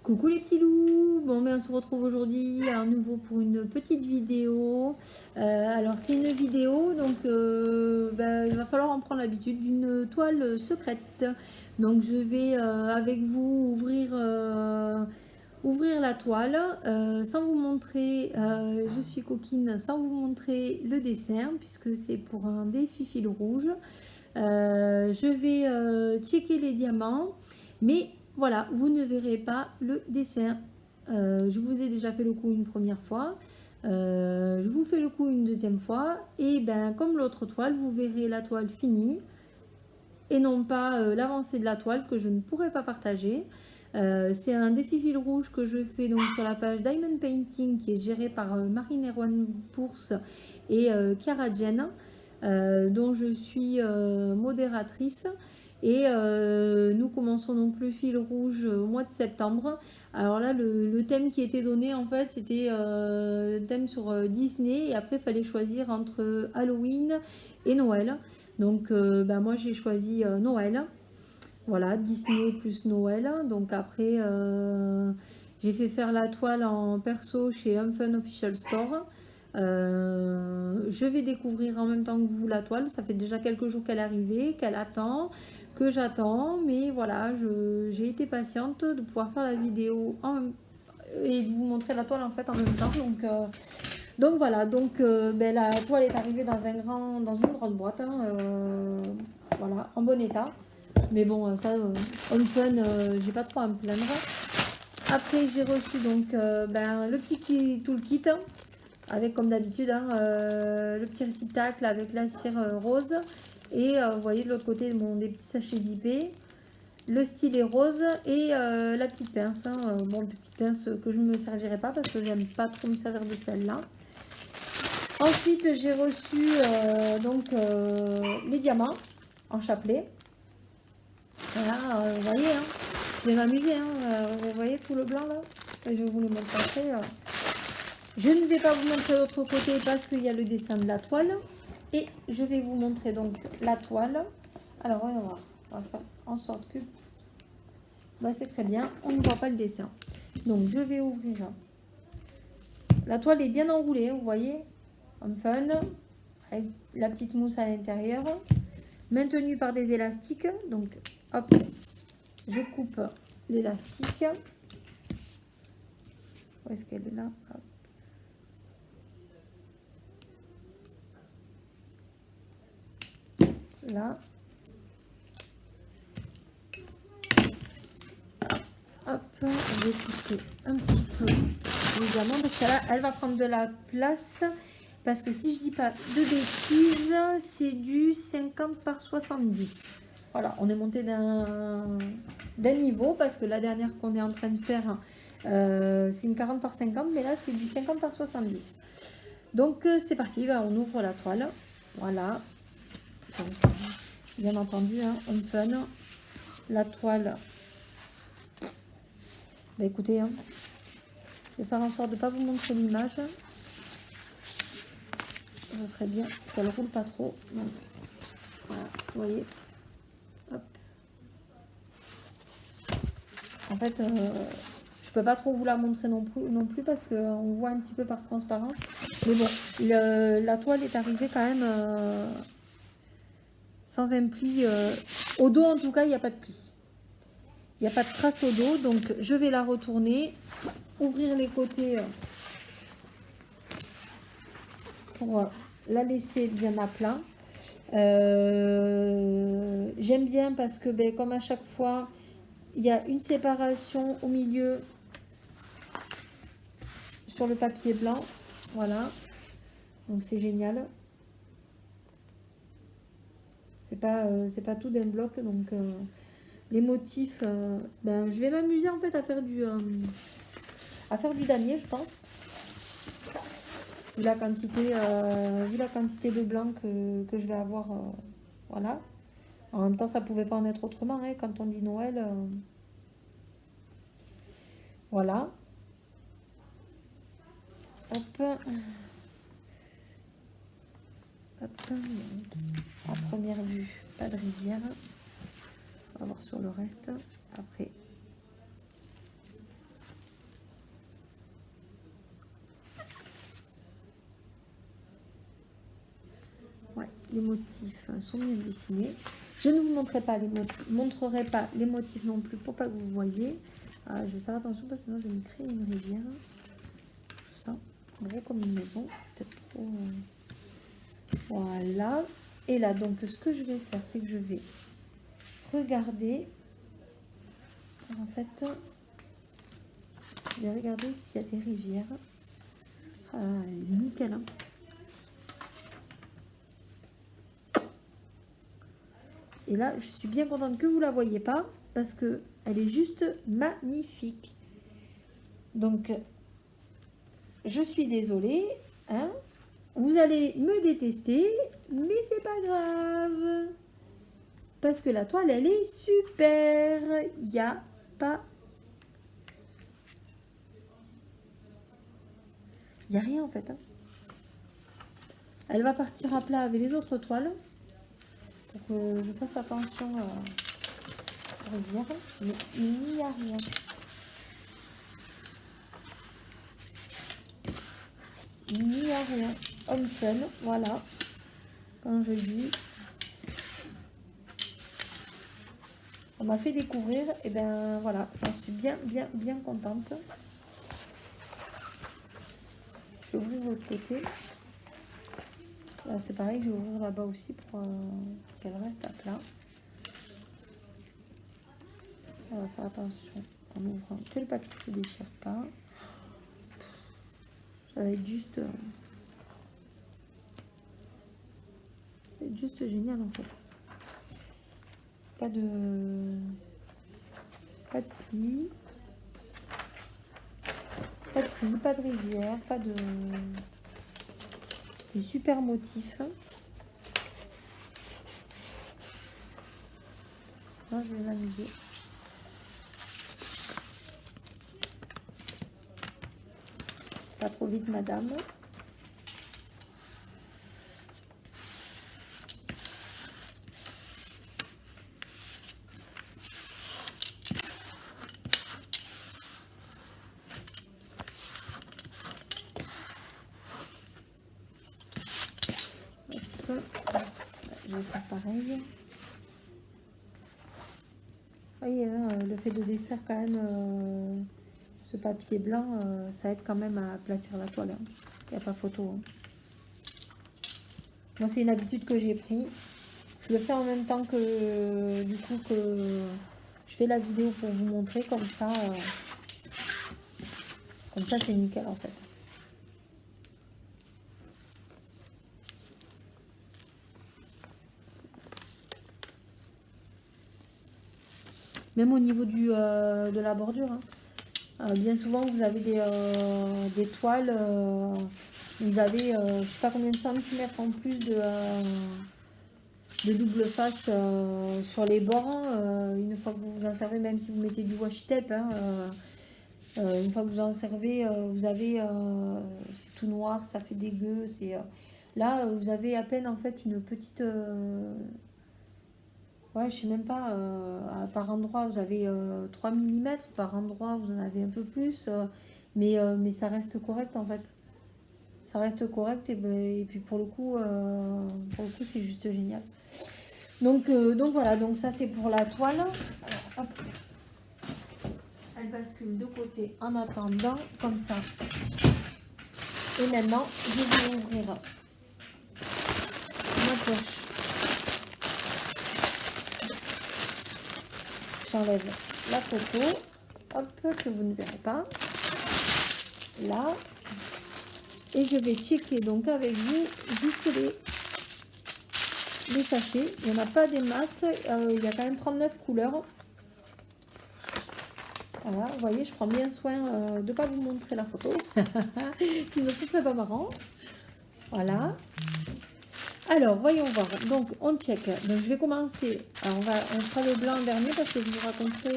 Coucou les petits loups, bon ben on se retrouve aujourd'hui à nouveau pour une petite vidéo. Alors c'est une vidéo donc il va falloir en prendre l'habitude d'une toile secrète. Donc je vais avec vous ouvrir la toile sans vous montrer, je suis coquine, sans vous montrer le dessin puisque c'est pour un défi fil rouge. Je vais checker les diamants, mais voilà, vous ne verrez pas le dessin. Je vous ai déjà fait le coup une première fois. Je vous fais le coup une deuxième fois. Et ben, comme l'autre toile, vous verrez la toile finie et non pas l'avancée de la toile que je ne pourrai pas partager. C'est un défi fil rouge que je fais donc sur la page Diamond Painting qui est gérée par Marine Erwan Bourse et Chiara Jen, dont je suis modératrice. Et nous commençons donc le fil rouge au mois de septembre. Alors là, le thème qui était donné, en fait, c'était thème sur Disney. Et après, il fallait choisir entre Halloween et Noël. Donc, moi, j'ai choisi Noël. Voilà, Disney plus Noël. Donc après, j'ai fait faire la toile en perso chez Fun Official Store. Je vais découvrir en même temps que vous la toile. Ça fait déjà quelques jours qu'elle est arrivée, qu'elle attend, que j'attends. Mais voilà, j'ai été patiente de pouvoir faire la vidéo et de vous montrer la toile en fait en même temps. Donc voilà, la toile est arrivée dans une grande boîte, hein, voilà, en bon état. Mais bon, ça, Home Fun, j'ai pas trop à me plaindre. Après, j'ai reçu donc le petit toolkit avec, comme d'habitude, hein, le petit réceptacle avec la cire rose. Et vous voyez de l'autre côté des petits sachets zippés, le stylet rose et la petite pince. Hein, petite pince que je ne me servirai pas parce que j'aime pas trop me servir de celle-là. Ensuite, j'ai reçu les diamants en chapelet. Voilà, vous voyez, hein, je vais m'amuser. Hein, vous voyez tout le blanc là. Je vais vous le montrer après. Je ne vais pas vous montrer l'autre côté parce qu'il y a le dessin de la toile. Et je vais vous montrer donc la toile. Alors, on va faire en sorte que... c'est très bien, on ne voit pas le dessin. Donc, je vais ouvrir. La toile est bien enroulée, vous voyez. En fun. Avec la petite mousse à l'intérieur. Maintenue par des élastiques. Donc, hop, je coupe l'élastique. Où est-ce qu'elle est là? Hop. Là. Hop, on va pousser un petit peu évidemment parce que là, elle va prendre de la place. Parce que si je dis pas de bêtises, c'est du 50 par 70. Voilà, on est monté d'un niveau parce que la dernière qu'on est en train de faire, c'est une 40 par 50, mais là c'est du 50 par 70. Donc c'est parti, on ouvre la toile. Voilà. Donc, bien entendu, hein, on fun. La toile. Écoutez, hein, je vais faire en sorte de ne pas vous montrer l'image. Ce serait bien qu'elle roule pas trop. Donc, voilà, vous voyez. Hop. En fait, je peux pas trop vous la montrer non plus parce qu'on voit un petit peu par transparence. Mais bon, la toile est arrivée quand même sans un pli. Au dos, en tout cas, il n'y a pas de pli. Il n'y a pas de trace au dos. Donc, je vais la retourner, ouvrir les côtés pour la laisser bien à plat. J'aime bien parce que comme à chaque fois, il y a une séparation au milieu sur le papier blanc. Voilà. Donc c'est génial. C'est pas tout d'un bloc. Donc les motifs, je vais m'amuser en fait à faire du damier, je pense. Vu la quantité de blanc que je vais avoir. Voilà. En même temps, ça pouvait pas en être autrement, hein, quand on dit Noël. Voilà. Hop. Hop. En première vue, pas de rivière. On va voir sur le reste. Après. les motifs sont bien dessinés. Je ne vous montrerai pas les motifs non plus pour pas que vous voyez. Je vais faire attention parce que sinon je vais me créer une rivière. Tout ça, gros comme une maison. Peut-être trop. Voilà. Et là, donc, ce que je vais faire, c'est que je vais regarder. En fait, je vais regarder s'il y a des rivières. Ah, elle est nickel. Hein. Et là, je suis bien contente que vous ne la voyez pas parce que elle est juste magnifique. Donc, je suis désolée. Hein, vous allez me détester, mais c'est pas grave. Parce que la toile, elle est super. Il n'y a pas... Il n'y a rien en fait. Hein. Elle va partir à plat avec les autres toiles. Pour que je fasse attention à rivière. Mais il n'y a rien. Il n'y a rien. Homme fun, voilà. Quand je dis... On m'a fait découvrir. Et ben voilà. J'en suis bien contente. Je vais ouvrir de l'autre côté. Là, c'est pareil, je vais ouvrir là-bas aussi pour qu'elle reste à plat. On va faire attention en ouvrant que le papier ne se déchire pas. Ça va être juste génial en fait. Pas de plis. Pas de plis, pas de rivière, pas de... Des super motifs. Là, je vais m'amuser. Pas trop vite, madame. Je vais faire pareil. Vous voyez, hein, le fait de défaire quand même ce papier blanc, ça aide quand même à aplatir la toile. Hein. Il n'y a pas photo. Hein. Moi, c'est une habitude que j'ai pris. Je le fais en même temps que du coup que je fais la vidéo pour vous montrer. Comme ça c'est nickel en fait. Même au niveau de la bordure. Hein. Bien souvent, vous avez des toiles, vous avez, je sais pas combien de centimètres en plus de double face sur les bords. Hein. Une fois que vous vous en servez, même si vous mettez du washi tape, hein, une fois que vous en servez, vous avez, c'est tout noir, ça fait dégueu. Là, vous avez à peine en fait une petite... Ouais, je sais même pas, par endroit vous avez 3 mm, par endroit vous en avez un peu plus, mais ça reste correct en fait. Ça reste correct et puis pour le coup c'est juste génial. Donc voilà, donc ça c'est pour la toile. Alors, hop. Elle bascule de côté en attendant, comme ça. Et maintenant, je vais ouvrir ma poche. J'enlève la photo, hop, que vous ne verrez pas, là, et je vais checker donc avec vous juste les sachets. Il n'y en a pas des masses, il y a quand même 39 couleurs. Voilà, vous voyez, je prends bien soin de ne pas vous montrer la photo, sinon ce serait pas marrant. Voilà. Alors, voyons voir. Donc, on check. Donc, je vais commencer. Alors, on fera le blanc en dernier parce que je vous raconterai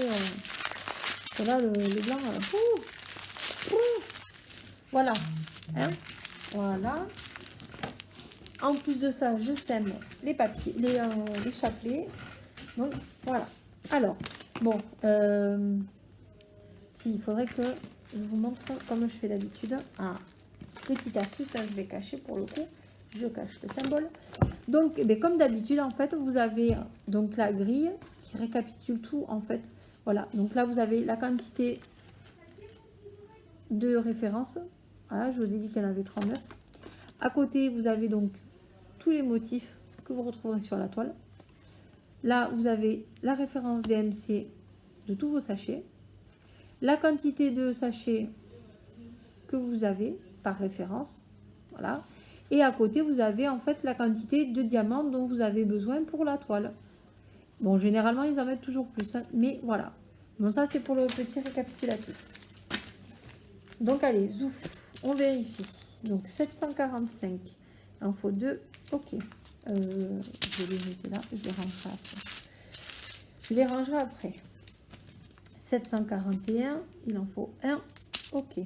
que là, le blanc. Voilà. Hein, voilà. En plus de ça, je sème les papiers, les chapelets. Donc, voilà. Alors, bon. Si, il faudrait que je vous montre comme je fais d'habitude. Ah, petite astuce, ça, je vais cacher pour le coup. je cache le symbole. Donc, eh bien, comme d'habitude, en fait, vous avez donc la grille qui récapitule tout, en fait. Voilà, donc là, vous avez la quantité de référence. Voilà, je vous ai dit qu'il y en avait 39. À côté, vous avez donc tous les motifs que vous retrouverez sur la toile. Là, vous avez la référence DMC de tous vos sachets, la quantité de sachets que vous avez par référence, voilà. Et à côté, vous avez en fait la quantité de diamants dont vous avez besoin pour la toile. Bon, généralement, ils en mettent toujours plus, hein, mais voilà. Donc ça, c'est pour le petit récapitulatif. Donc allez, zouf, on vérifie. Donc 745, il en faut 2, ok. Je vais les mettre là, je les rangerai après. Je les rangerai après. 741, il en faut 1, ok.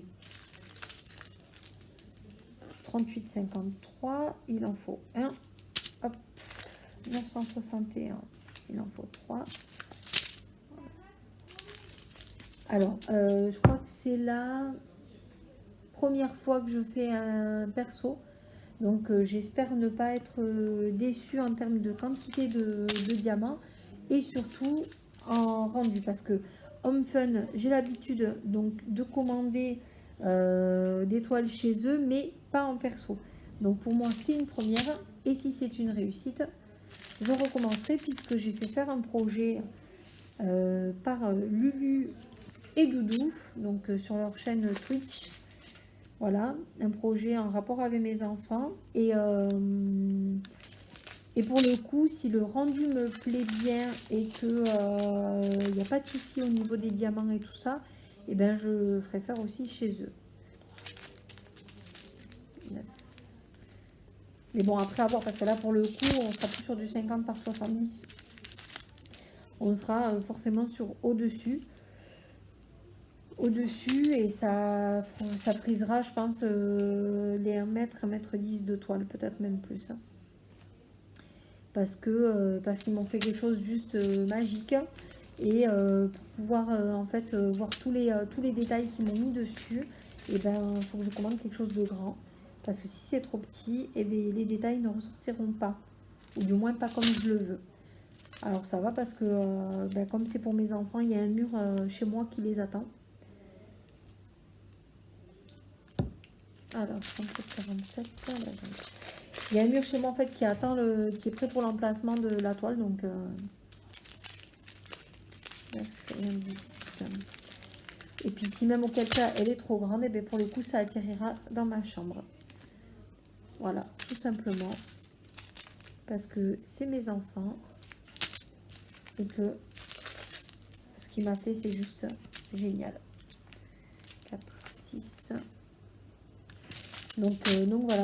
38,53, il en faut 1, hop. 961, il en faut 3. Alors, je crois que c'est la première fois que je fais un perso. Donc, j'espère ne pas être déçue en termes de quantité de diamants et surtout en rendu. Parce que Home Fun, j'ai l'habitude donc de commander des toiles chez eux, mais pas en perso. Donc, pour moi, c'est une première. Et si c'est une réussite, je recommencerai puisque j'ai fait faire un projet par Lulu et Doudou, donc sur leur chaîne Twitch. Voilà, un projet en rapport avec mes enfants. Et pour le coup, si le rendu me plaît bien et que il n'y a pas de souci au niveau des diamants et tout ça, et ben je ferai faire aussi chez eux. Mais bon, après avoir, parce que là pour le coup, on sera plus sur du 50 par 70. On sera forcément sur au-dessus. Et ça frisera, je pense, les 1 mètre, 1,10 m de toile, peut-être même plus. Hein. Parce qu'ils m'ont fait quelque chose juste magique. Et pour pouvoir en fait voir tous les détails qu'ils m'ont mis dessus, et ben il faut que je commande quelque chose de grand. Parce que si c'est trop petit, et bien, les détails ne ressortiront pas. Ou du moins pas comme je le veux. Alors ça va parce que ben, comme c'est pour mes enfants, il y a un mur chez moi qui les attend. Alors 37, 47. Il y a un mur chez moi en fait qui attend qui est prêt pour l'emplacement de la toile. Donc 9 et 10. Et puis si même auquel cas elle est trop grande, et bien pour le coup ça atterrira dans ma chambre. Voilà, tout simplement. Parce que c'est mes enfants. Et que ce qu'il m'a fait c'est juste génial. 4, 6. Donc voilà,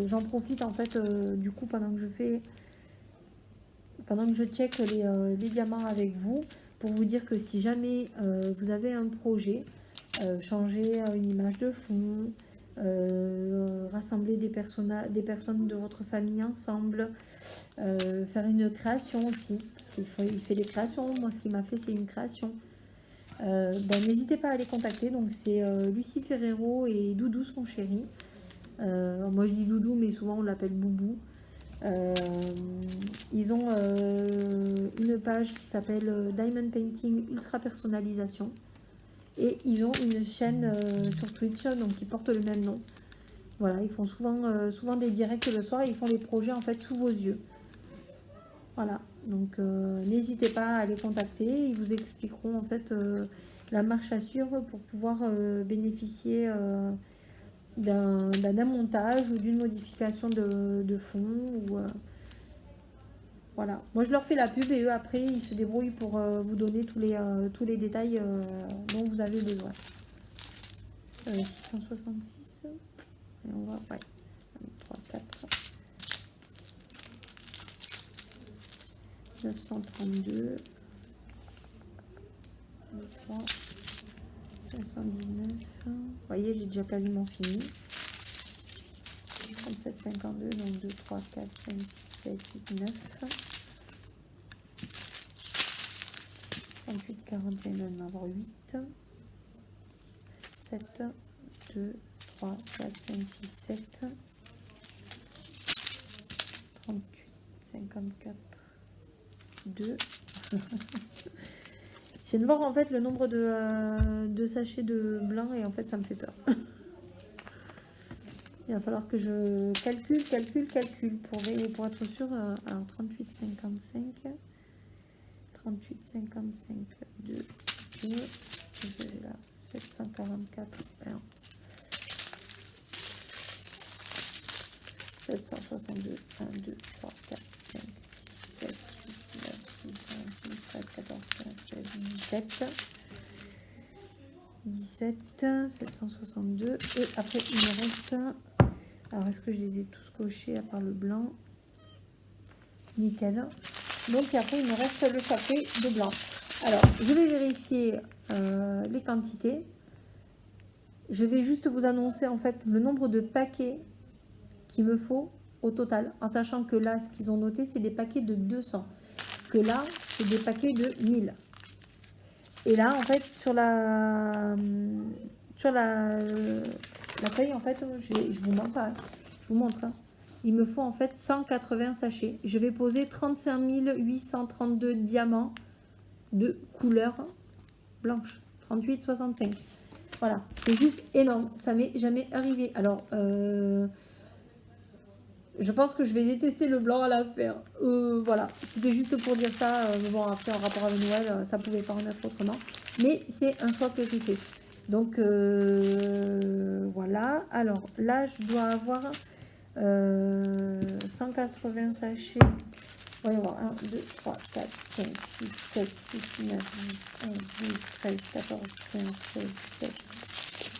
j'en profite en fait du coup pendant que je check les diamants avec vous, pour vous dire que si jamais vous avez un projet, changer une image de fond, rassembler des personnes de votre famille ensemble, faire une création aussi, parce qu'il fait des créations, moi ce qu'il m'a fait c'est une création. N'hésitez pas à les contacter. Donc c'est Lucie Ferrero et Doudou son chéri. Moi je dis Doudou mais souvent on l'appelle Boubou. Ils ont une page qui s'appelle Diamond Painting Ultra Personnalisation et ils ont une chaîne sur Twitch donc qui porte le même nom. Voilà, ils font souvent des directs le soir et ils font les projets en fait sous vos yeux. Voilà, donc n'hésitez pas à les contacter, ils vous expliqueront en fait la marche à suivre pour pouvoir bénéficier d'un montage ou d'une modification de fond. Voilà, moi je leur fais la pub et eux après ils se débrouillent pour vous donner tous les détails dont vous avez besoin. 666, et on va, ouais, 3, 4. 932, 3, 519, vous voyez j'ai déjà quasiment fini. 37, 52, donc 2, 3, 4, 5, 6, 7, 8, 9. 38, 41, on va en avoir 8. 7, 2, 3, 4, 5, 6, 7. 38, 54, 2. Je viens de voir en fait le nombre de sachets de blanc et en fait ça me fait peur. Il va falloir que je calcule pour être sûr. Alors 38, 55, 38, 55, 2, 2, je vais là, 744, 1, 762, 1, 2, 3, 4, 5, 6, 7, 8, 9, 10, 11, 12, 13, 14, 15, 16, 17. 17, 762. Et après, il me reste... Alors, est-ce que je les ai tous cochés à part le blanc? Nickel. Donc, après, il me reste le chapelet de blanc. Alors, je vais vérifier les quantités. Je vais juste vous annoncer, en fait, le nombre de paquets qu'il me faut au total. En sachant que là, ce qu'ils ont noté, c'est des paquets de 200. Que là, c'est des paquets de 1000. Et là, en fait, sur la feuille, en fait, je vous montre, hein, je vous montre. Hein. Il me faut en fait 180 sachets. Je vais poser 35 832 diamants de couleur blanche. 38, 65. Voilà, c'est juste énorme. Ça m'est jamais arrivé. Alors, je pense que je vais détester le blanc à la faire. Voilà, c'était juste pour dire ça. Bon, après, en rapport avec Noël, ça pouvait pas en être autrement. Mais c'est un choix que j'ai fait. Donc, voilà. Alors, là, je dois avoir 180 sachets. Voyons voir. 1, 2, 3, 4, 5, 6, 7, 8, 9, 10, 11, 12, 13, 14, 15, 16, 17.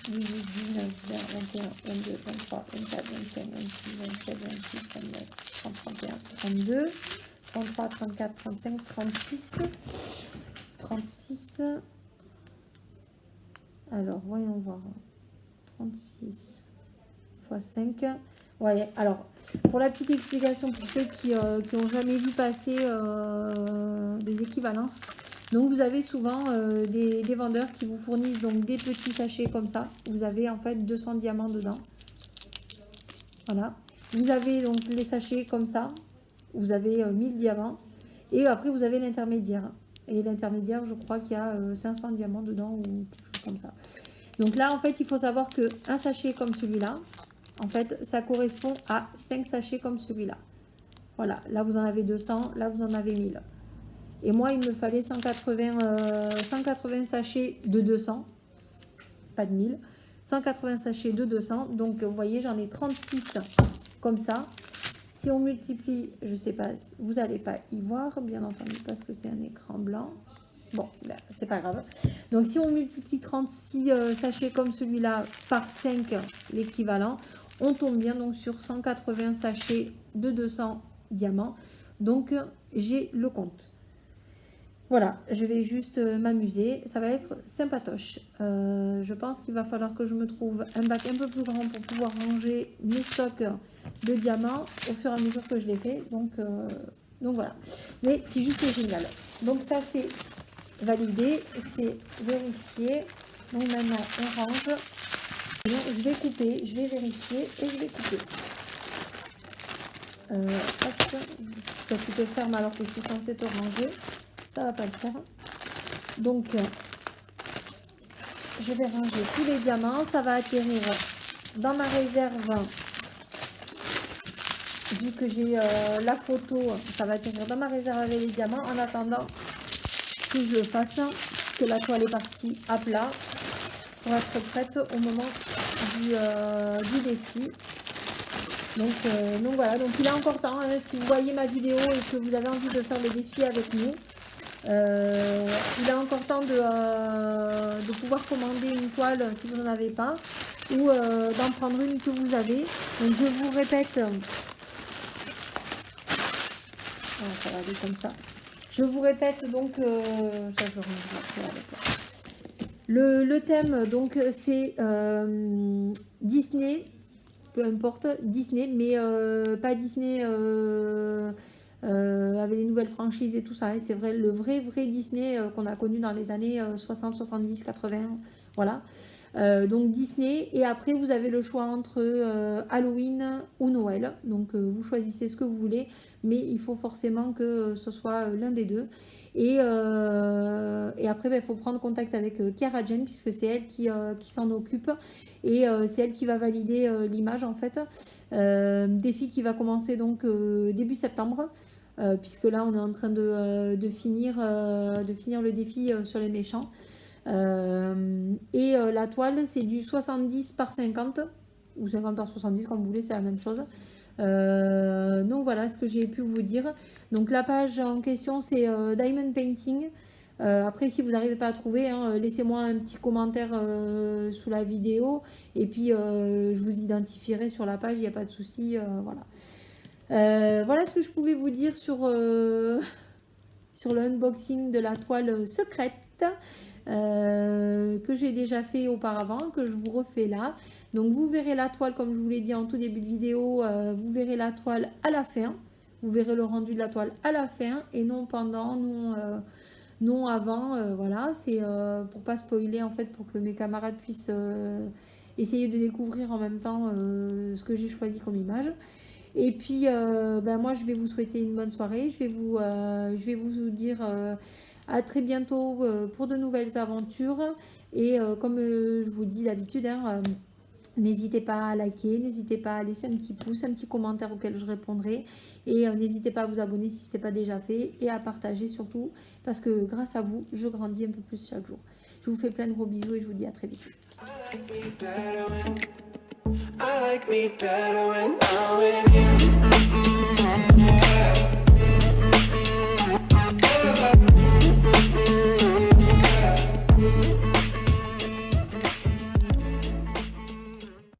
18, 19, 20, 21, 22, 23, 24, 25, 26, 27, 28, 29, 30, 31, 32, 33, 34, 35, 36. 36. Alors, voyons voir. 36 x 5. Ouais, alors, pour la petite explication, pour ceux qui n'ont jamais vu passer des équivalences, donc vous avez souvent des vendeurs qui vous fournissent donc des petits sachets comme ça. Vous avez en fait 200 diamants dedans. Voilà. Vous avez donc les sachets comme ça. Vous avez 1000 diamants. Et après vous avez l'intermédiaire. Et l'intermédiaire, je crois qu'il y a 500 diamants dedans ou quelque chose comme ça. Donc là, en fait, il faut savoir qu'un sachet comme celui-là, en fait, ça correspond à 5 sachets comme celui-là. Voilà. Là, vous en avez 200. Là, vous en avez 1000. Et moi, il me fallait 180 sachets de 200, pas de 1000, 180 sachets de 200. Donc, vous voyez, j'en ai 36 comme ça. Si on multiplie, je ne sais pas, vous n'allez pas y voir, bien entendu, parce que c'est un écran blanc. Bon, ben, c'est pas grave. Donc, si on multiplie 36 sachets comme celui-là par 5, l'équivalent, on tombe bien donc sur 180 sachets de 200 diamants. Donc, j'ai le compte. Voilà, je vais juste m'amuser. Ça va être sympatoche. Je pense qu'il va falloir que je me trouve un bac un peu plus grand pour pouvoir ranger mes stocks de diamants au fur et à mesure que je les fais. Donc voilà. Mais c'est juste génial. Donc ça, c'est validé. C'est vérifié. Donc maintenant, on range. Donc, je vais couper, je vais vérifier et je vais couper. Hop. Toi, tu te fermes alors que je suis censée te ranger. Ça va pas le faire. Donc, je vais ranger tous les diamants. Ça va atterrir dans ma réserve. Vu que j'ai la photo, ça va atterrir dans ma réserve avec les diamants. En attendant que je le fasse, parce que la toile est partie à plat pour être prête au moment du défi. Donc voilà, donc il a encore temps. Hein, si vous voyez ma vidéo et que vous avez envie de faire le défi avec nous, il a encore temps de pouvoir commander une toile si vous n'en avez pas ou d'en prendre une que vous avez. Donc je vous répète, ça va aller comme ça. Je vous répète donc, ça je reviendrai après avec le thème, donc c'est Disney, peu importe, Disney, mais pas Disney avec les nouvelles franchises et tout ça. C'est vrai, le vrai Disney qu'on a connu dans les années 60, 70, 80. Voilà. Donc Disney, et après vous avez le choix entre Halloween ou Noël, donc vous choisissez ce que vous voulez, mais il faut forcément que ce soit l'un des deux. Et après, il faut prendre contact avec Chiara Jane, puisque c'est elle qui s'en occupe, et c'est elle qui va valider l'image en fait. Défi qui va commencer donc début septembre, puisque là on est en train de finir le défi sur les méchants. Et la toile c'est du 70 par 50 ou 50 par 70 comme vous voulez, c'est la même chose. Donc voilà ce que j'ai pu vous dire. Donc la page en question c'est Diamond Painting. Après si vous n'arrivez pas à trouver, hein, laissez-moi un petit commentaire sous la vidéo, et puis je vous identifierai sur la page, il n'y a pas de souci. Voilà. Voilà ce que je pouvais vous dire sur le unboxing de la toile secrète que j'ai déjà fait auparavant, que je vous refais là. Donc vous verrez la toile, comme je vous l'ai dit en tout début de vidéo, vous verrez la toile à la fin. Vous verrez le rendu de la toile à la fin et non pendant, non avant. Voilà, c'est pour pas spoiler en fait, pour que mes camarades puissent essayer de découvrir en même temps ce que j'ai choisi comme image. Et puis moi je vais vous souhaiter une bonne soirée. Je vais vous dire à très bientôt pour de nouvelles aventures. Et comme je vous dis d'habitude, hein, n'hésitez pas à liker, n'hésitez pas à laisser un petit pouce, un petit commentaire auquel je répondrai. Et n'hésitez pas à vous abonner si ce n'est pas déjà fait. Et à partager surtout, parce que grâce à vous, je grandis un peu plus chaque jour. Je vous fais plein de gros bisous et je vous dis à très vite. I like me better when I'm with you.